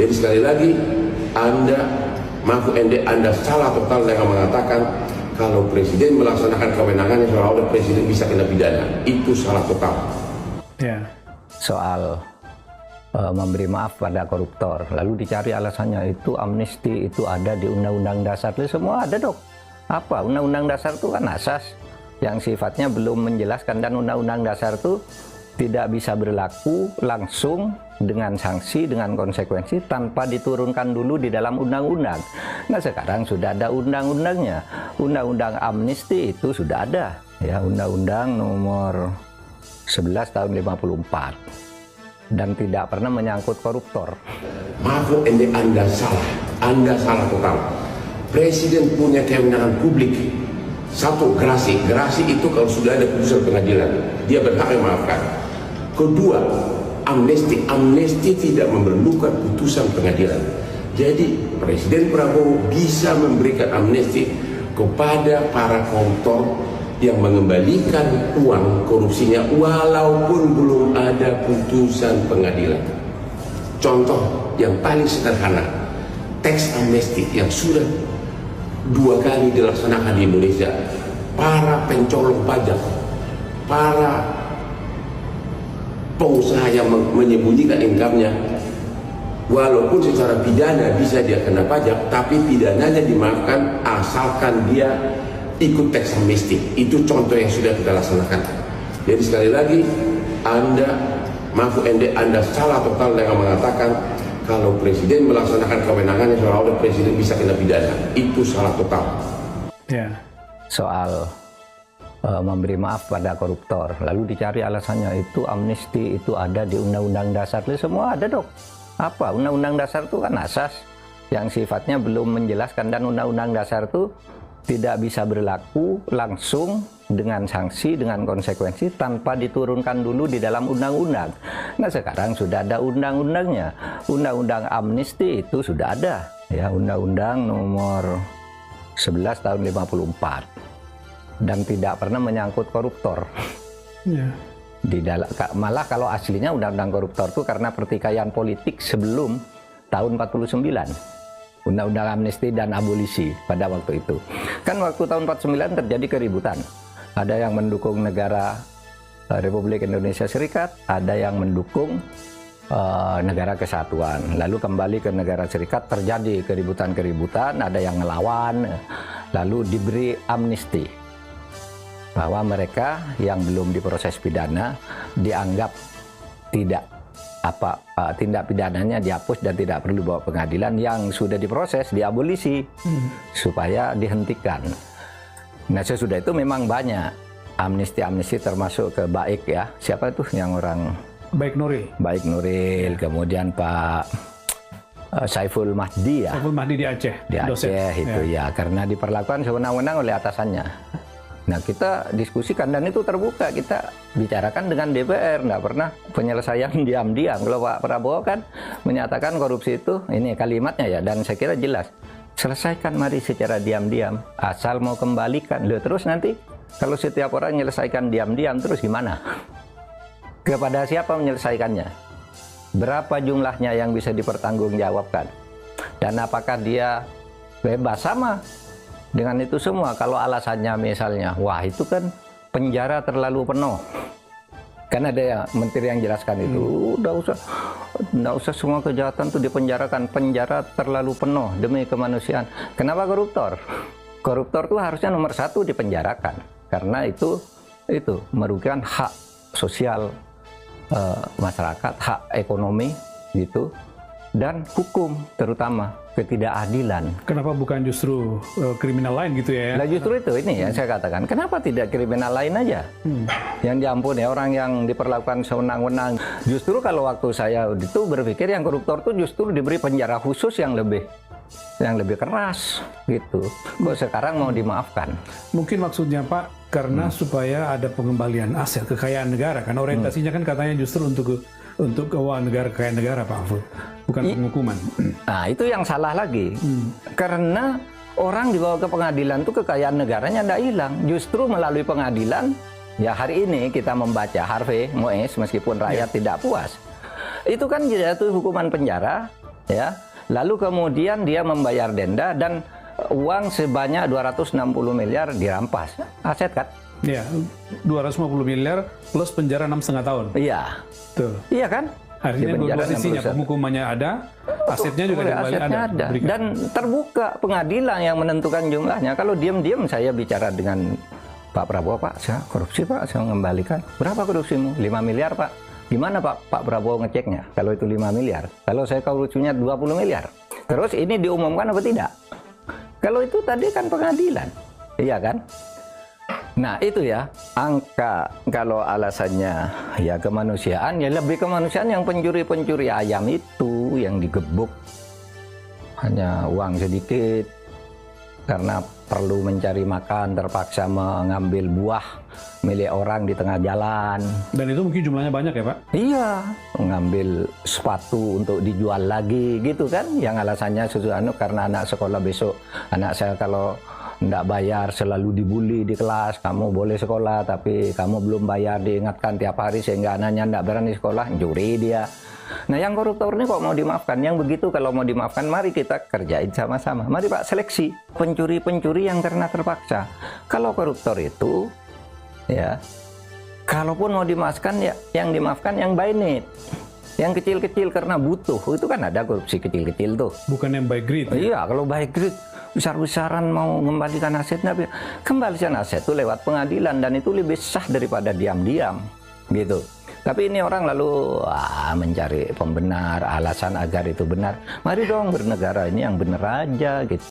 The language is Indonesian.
Jadi sekali lagi, Mahfud MD, Anda salah total dengan mengatakan kalau presiden melaksanakan kewenangannya seolah-olah presiden bisa kena pidana. Itu salah total. Ya. Soal memberi maaf pada koruptor, lalu dicari alasannya itu amnesti itu ada di Undang-Undang Dasar. Semua ada dok. Apa? Undang-Undang Dasar itu kan asas yang sifatnya belum menjelaskan, dan Undang-Undang Dasar itu tidak bisa berlaku langsung dengan sanksi, dengan konsekuensi tanpa diturunkan dulu di dalam undang-undang. Nah sekarang sudah ada undang-undangnya. Undang-undang amnesti itu sudah ada, ya, Undang-Undang nomor 11 tahun 54, dan tidak pernah menyangkut koruptor. Mahfud MD, Anda salah total. Presiden punya kewenangan publik. Satu, gerasi itu kalau sudah ada putusan pengadilan, dia berhak memaafkan. Kedua, amnesti tidak memerlukan putusan pengadilan. Jadi Presiden Prabowo bisa memberikan amnesti kepada para koruptor yang mengembalikan uang korupsinya walaupun belum ada putusan pengadilan. Contoh yang paling sederhana, teks amnesti yang sudah 2 kali dilaksanakan di Indonesia. Para pencolong pajak, para pengusaha yang menyembunyikan income-nya, walaupun secara pidana bisa dia kena pajak, tapi pidananya dimaafkan asalkan dia ikut teks amnesti. Itu contoh yang sudah kita laksanakan. Jadi sekali lagi, Mahfud MD, Anda salah total dengan mengatakan kalau presiden melaksanakan kewenangannya seolah-olah presiden bisa kena pidana. Itu salah total. Ya. Soal memberi maaf pada koruptor, lalu dicari alasannya itu amnesti itu ada di Undang-Undang Dasar. Semua ada dok. Apa? Undang-Undang Dasar itu kan asas yang sifatnya belum menjelaskan, dan Undang-Undang Dasar itu tidak bisa berlaku langsung dengan sanksi, dengan konsekuensi tanpa diturunkan dulu di dalam undang-undang. Nah sekarang sudah ada undang-undangnya. Undang-Undang amnesti itu sudah ada, ya, Undang-Undang nomor 11 tahun 54, dan tidak pernah menyangkut koruptor. Ya. Malah kalau aslinya undang-undang koruptor itu karena pertikaian politik sebelum tahun 49. Undang-Undang amnesti dan abolisi pada waktu itu. Kan waktu tahun 49 terjadi keributan. Ada yang mendukung negara Republik Indonesia Serikat, ada yang mendukung negara kesatuan. Lalu kembali ke negara serikat, terjadi keributan-keributan, ada yang ngelawan, lalu diberi amnesti. Bahwa mereka yang belum diproses pidana dianggap tidak tindak pidananya dihapus dan tidak perlu dibawa pengadilan, yang sudah diproses diabolisi supaya dihentikan. Nah sesudah itu memang banyak amnesti termasuk ke Baik, ya, siapa itu yang orang Baik Nuril, kemudian Pak Saiful Mahdi, ya, Saiful Mahdi di Aceh, itu ya, karena diperlakukan sewenang-wenang oleh atasannya. Nah kita diskusikan dan itu terbuka, kita bicarakan dengan DPR, nggak pernah penyelesaian diam-diam. Kalau Pak Prabowo kan menyatakan korupsi itu, ini kalimatnya ya, dan saya kira jelas, selesaikan mari secara diam-diam, asal mau kembalikan. Loh, terus nanti kalau setiap orang menyelesaikan diam-diam terus gimana? Kepada siapa menyelesaikannya? Berapa jumlahnya yang bisa dipertanggungjawabkan? Dan apakah dia bebas? Sama dengan itu semua. Kalau alasannya misalnya, wah itu kan penjara terlalu penuh, kan ada ya menteri yang jelaskan itu, nggak usah semua kejahatan itu dipenjarakan, penjara terlalu penuh demi kemanusiaan. Kenapa koruptor? Koruptor itu harusnya nomor 1 dipenjarakan, karena itu merugikan hak sosial masyarakat, hak ekonomi gitu, dan hukum, terutama ketidakadilan. Kenapa bukan justru kriminal lain gitu ya? Nah justru itu ini yang saya katakan, kenapa tidak kriminal lain aja yang diampuni, orang yang diperlakukan sewenang-wenang. Justru kalau waktu saya itu berpikir yang koruptor itu justru diberi penjara khusus yang lebih keras gitu. Kok sekarang mau dimaafkan? Mungkin maksudnya Pak karena supaya ada pengembalian aset kekayaan negara, kan orientasinya kan katanya justru untuk keuangan negara, kekayaan negara, Pak Mahfud, bukan penghukuman. Nah itu yang salah lagi, karena orang dibawa ke pengadilan tuh kekayaan negaranya tidak hilang, justru melalui pengadilan. Ya hari ini kita membaca Harvey Mois, meskipun rakyat tidak puas, itu kan jatuh hukuman penjara ya. Lalu kemudian dia membayar denda dan uang sebanyak 260 miliar dirampas. Aset kan? Ya, 250 miliar plus penjara 6,5 tahun. Iya. Tuh. Iya kan? Artinya Di dua penjara sisinya, 61. hukumannya ada, asetnya juga Asetnya ada. diberikan. Dan terbuka pengadilan yang menentukan jumlahnya. Kalau diam-diam saya bicara dengan Pak Prabowo, Pak, saya korupsi Pak, saya mengembalikan. Berapa korupsimu? 5 miliar Pak. Gimana Pak Prabowo ngeceknya? Kalau itu 5 miliar. Kalau saya korupsinya 20 miliar. Terus ini diumumkan apa tidak? Kalau itu tadi kan pengadilan. Iya kan? Nah itu ya, angka kalau alasannya ya kemanusiaan, ya lebih kemanusiaan yang pencuri-pencuri ayam itu yang digebuk hanya uang sedikit karena perlu mencari makan, terpaksa mengambil buah milik orang di tengah jalan. Dan itu mungkin jumlahnya banyak ya Pak? Iya, mengambil sepatu untuk dijual lagi gitu kan, yang alasannya sesuatu karena anak sekolah besok, anak saya kalau nggak bayar selalu dibully di kelas, kamu boleh sekolah tapi kamu belum bayar, diingatkan tiap hari sehingga anaknya nggak berani sekolah, juri dia. Nah yang koruptor ini kok mau dimaafkan? Yang begitu kalau mau dimaafkan, mari kita kerjain sama-sama. Mari Pak seleksi pencuri-pencuri yang karena terpaksa. Kalau koruptor itu ya, kalaupun mau dimaafkan ya yang dimaafkan yang by need. Yang kecil-kecil karena butuh, itu kan ada korupsi kecil-kecil tuh. Bukan yang by greed. Iya, kalau by greed besar-besaran mau mengembalikan asetnya, kembalikan aset itu lewat pengadilan dan itu lebih sah daripada diam-diam gitu. Tapi ini orang lalu mencari pembenar, alasan agar itu benar. Mari dong bernegara ini yang benar aja gitu.